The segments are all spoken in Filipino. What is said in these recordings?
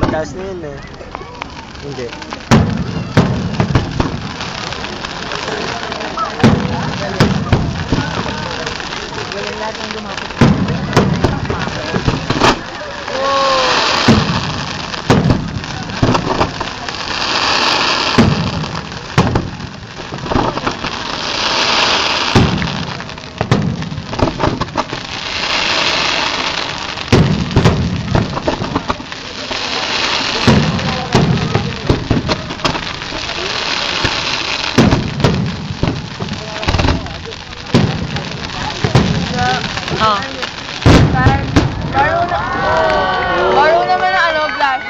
Taas na yun eh. Hindi. Galing lahat ng lumapit. Oh. Baro naman ang ano, flash.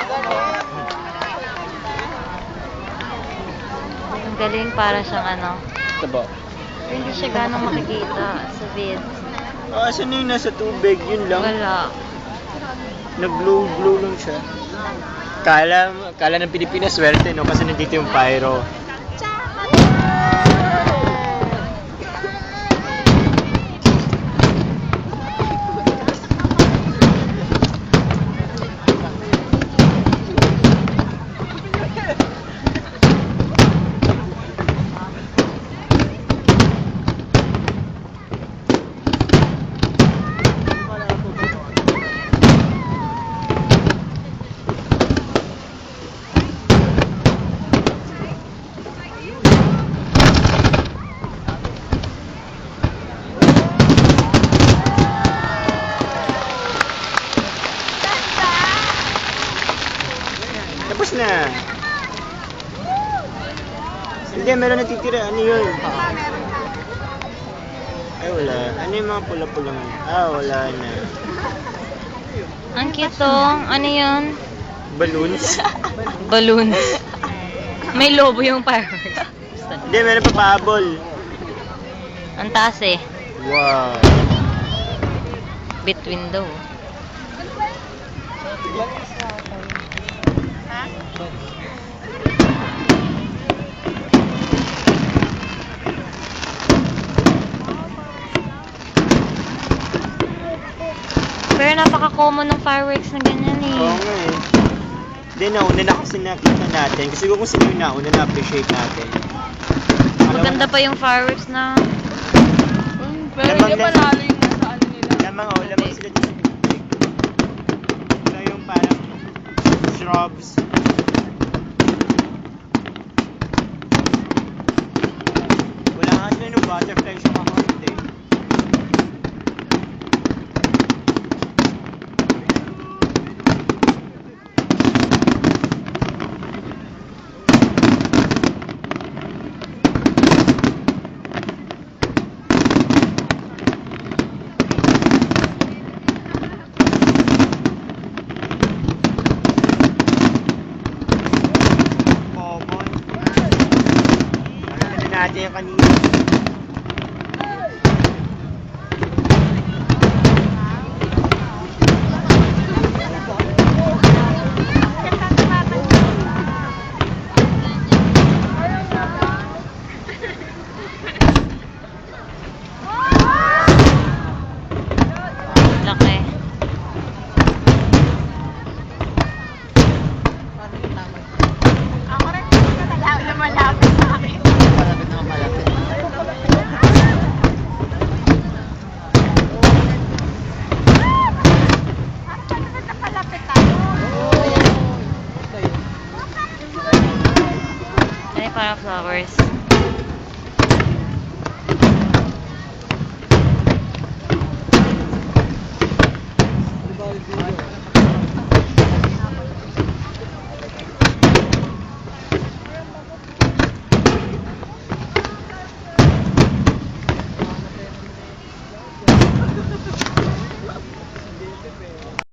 Ang galing para siyang ano. Ito ba? Hindi siya ganong makikita sa vid. Asan na yung nasa tubig? Yun lang. Wala. Nag-glow lang siya. Kala ng Pilipinas swerte, no? Kasi nandito yung pyro. Tapos na. Hindi, meron natitira. Ano yun? Ay, wala. Ano yung mga pula-pulang? Wala na. Ang kitong, ano yun? Balloons? Balloons. May lobo yung fireworks. Hindi, meron pa paabol. Ang taas eh. Wow. Between daw. Pero napaka-common ng fireworks na ganyan eh. Oo nga eh. Hindi, nauna na kasi nakita natin. Kasi kung sino yung nauna na-appreciate natin. Maganda pa yung fireworks na Pero hindi panalo yung nasa ano nila. Lamang sila dito sa tubig. Ito yung parang shrubs. Wala nga sila yung butterfly siya kakonti. Natin yung kanina. laki. Ako rin na malapit sa akin. Malapit na malapit. Ano yung parang flowers?